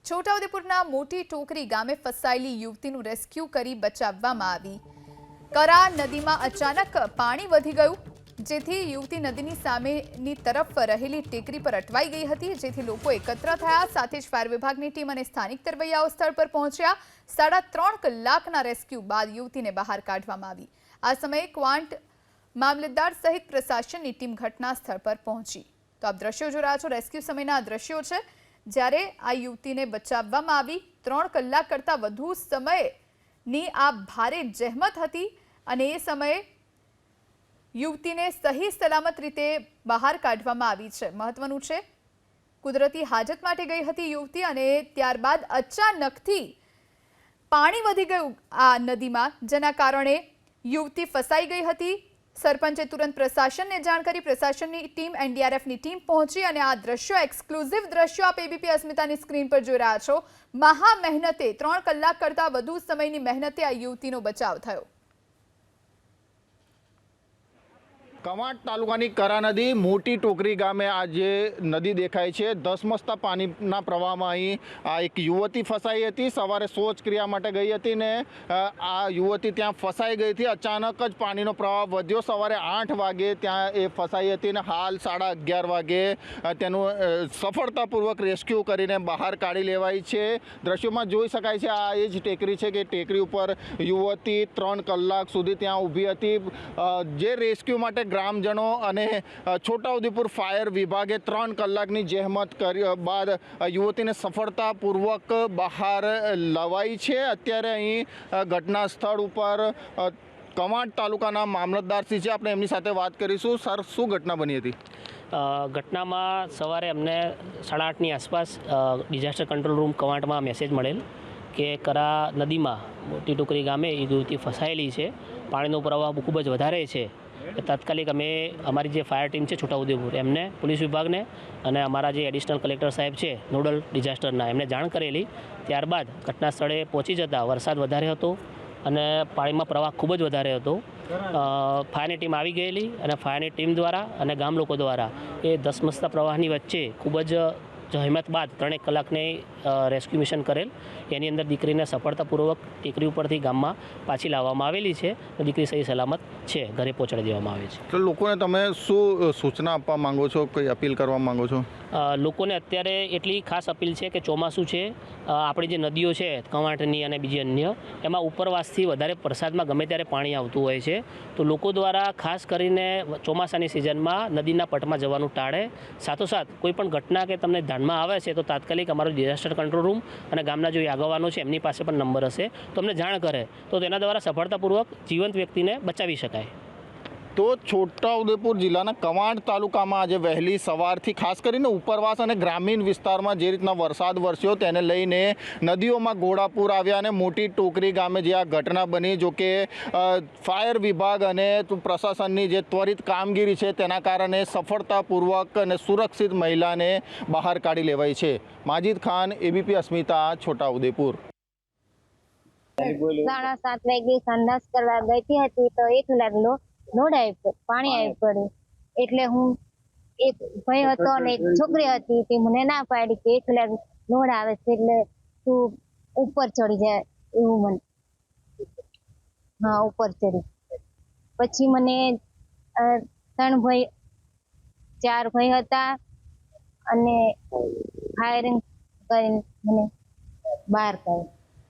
છોટાઉદેપુરના મોટી ટોકરી ગામે ફસાયેલી યુવતીનું રેસ્ક્યુ કરી બચાવવામાં આવી। કરા નદીમાં અચાનક પાણી વધી ગયું, જેથી યુવતી નદીની સામેની તરફ રહેલી ટેકરી પર અટવાઈ ગઈ હતી, જેથી લોકો એકત્ર થયા। સાથે જ ફાયર વિભાગની ટીમ અને સ્થાનિક તરવૈયાઓ સ્થળ પર પહોંચ્યા। 3.5 કલાકના રેસ્ક્યુ બાદ યુવતીને બહાર કાઢવામાં આવી। આ સમયે ક્વાંટ મામલતદાર સહિત પ્રશાસનની ટીમ ઘટના સ્થળ પર પહોંચી। તો આપ દ્રશ્યો જોઈ રહ્યા છો, રેસ્ક્યુ સમયના આ દ્રશ્યો છે, જ્યારે આ યુવતીને બચાવવામાં આવી। 3 કલાક કરતાં વધુ સમયની આ ભારે જહેમત હતી અને એ સમયે યુવતીને સહી સલામત રીતે બહાર કાઢવામાં આવી છે। મહત્વનું છે, કુદરતી હાજત માટે ગઈ હતી યુવતી અને ત્યારબાદ અચાનકથી પાણી વધી ગયું આ નદીમાં, જેના કારણે યુવતી ફસાઈ ગઈ હતી। સરપંચે તુરંત પ્રશાસનને જાણ કરી। પ્રશાસનની ટીમ, એનડીઆરએફની ટીમ પહોંચી અને આ દ્રશ્યો, એક્સક્લુઝિવ દ્રશ્યો આપ એબીપી અસ્મિતાની સ્ક્રીન પર જોઈ રહ્યા છો। મહા મહેનતે 3 કલાક કરતાં વધુ સમયની મહેનતે આ યુવતીનો બચાવ થયો। કવાંટ તાલુકાની કરા નદી મોટી ટોકરી ગામે આ જે નદી દેખાય છે, ધસમસતા પાણીના પ્રવાહમાં અહીં આ એક યુવતી ફસાઈ હતી। સવારે શૌચક્રિયા માટે ગઈ હતી ને આ યુવતી ત્યાં ફસાઈ ગઈ હતી। અચાનક જ પાણીનો પ્રવાહ વધ્યો। સવારે 8 વાગે ત્યાં એ ફસાઈ હતી અને હાલ 11:30 વાગે તેનું સફળતાપૂર્વક રેસ્ક્યુ કરીને બહાર કાઢી લેવાઈ છે। દ્રશ્યોમાં જોઈ શકાય છે, આ એ જ ટેકરી છે કે ટેકરી ઉપર યુવતી 3 કલાક સુધી ત્યાં ઊભી હતી। જે રેસ્ક્યુ માટે ગ્રામજનો અને છોટાઉદેપુર ફાયર વિભાગે 3 કલાકની જહેમત કરી બાદ યુવતીને સફળતાપૂર્વક બહાર લવાઈ છે। અત્યારે અહીં ઘટના સ્થળ ઉપર કવાંટ તાલુકાના મામલતદારશ્રી છે, આપણે એમની સાથે વાત કરીશું। સર, શું ઘટના બની હતી? ઘટનામાં સવારે અમને 8:30ની આસપાસ ડિઝાસ્ટર કંટ્રોલ રૂમ કવાંટમાં મેસેજ મળેલ કે કરા નદીમાં મોટી ટોકરી ગામે એક યુવતી ફસાયેલી છે, પાણીનો પ્રવાહ ખૂબ જ વધારે છે। તાત્કાલિક અમે અમારી જે ફાયર ટીમ છે છોટાઉદેપુર, એમને, પોલીસ વિભાગને અને અમારા જે એડિશનલ કલેક્ટર સાહેબ છે નોડલ ડિઝાસ્ટરના, એમને જાણ કરેલી। ત્યારબાદ ઘટના સ્થળે પહોંચી જતાં વરસાદ વધારે હતો અને પાણીમાં પ્રવાહ ખૂબ જ વધારે હતો। ફાયરની ટીમ આવી ગયેલી અને ફાયરની ટીમ દ્વારા અને ગામ લોકો દ્વારા એ ધસમસતા પ્રવાહની વચ્ચે ખૂબ જ જહેમત બાદ 3 કલાકની રેસ્ક્યુ મિશન કરેલ। એની અંદર દીકરીને સફળતાપૂર્વક ટેકરી ઉપરથી ગામમાં પાછી લાવવામાં આવેલી છે। દીકરી સહી સલામત છે, ઘરે પહોંચાડી દેવામાં આવે છે। તો લોકોને તમે શું સૂચના આપવા માંગો છો, કોઈ અપીલ કરવા માંગો છો? લોકોને અત્યારે એટલી ખાસ અપીલ છે કે ચોમાસું છે, આપણી જે નદીઓ છે કવાંટની અને બીજી અન્ય, એમાં ઉપરવાસથી વધારે વરસાદમાં ગમે ત્યારે પાણી આવતું હોય છે। તો લોકો દ્વારા ખાસ કરીને ચોમાસાની સિઝનમાં નદીના પટમાં જવાનું ટાળે। સાથોસાથ કોઈ પણ ઘટના કે તમને ધ્યાનમાં આવે છે તો તાત્કાલિક અમારો ડિઝાસ્ટર કંટ્રોલ રૂમ અને ગામના જે આગેવાનો છે એમની પાસે પણ નંબર હશે, તો અમને જાણ કરે તો તેના દ્વારા સફળતાપૂર્વક જીવંત વ્યક્તિને બચાવી શકાય। તો છોટાઉદેપુર જિલ્લાના કવાંટ તાલુકામાં આજે વહેલી સવારથી ખાસ કરીને ઉપરવાસ અને ગ્રામીણ વિસ્તારમાં જે રીતના વરસાદ વરસ્યો તેને લઈને નદીઓમાં ઘોડાપૂર આવ્યા અને મોટી ટોકરી ગામે જે આ ઘટના બની, જો કે ફાયર વિભાગ અને પ્રશાસનની જે ત્વરિત કામગીરી છે તેના કારણે સફળતાપૂર્વક અને સુરક્ષિત મહિલાને બહાર કાઢી લેવાઈ છે। માજીદ ખાન, એબીપી અસ્મિતા, છોટાઉદેપુર। 7:30 વાગે સંડાસ કરવા ગઈ હતી તો 1 કલાક લોડ આવી, પાણી આવી પડ્યું એટલે હું, એક ભાઈ હતો અને એક છોકરી હતી, તે મને ના પાડી કે 1 કલાક લોડ આવે છે એટલે તું ઉપર ચડી જાય એવું મને। હા, ઉપર ચડી પછી મને 4 ભાઈ હતા અને ફાયરિંગ કરીને મને બહાર કાઢ્યો।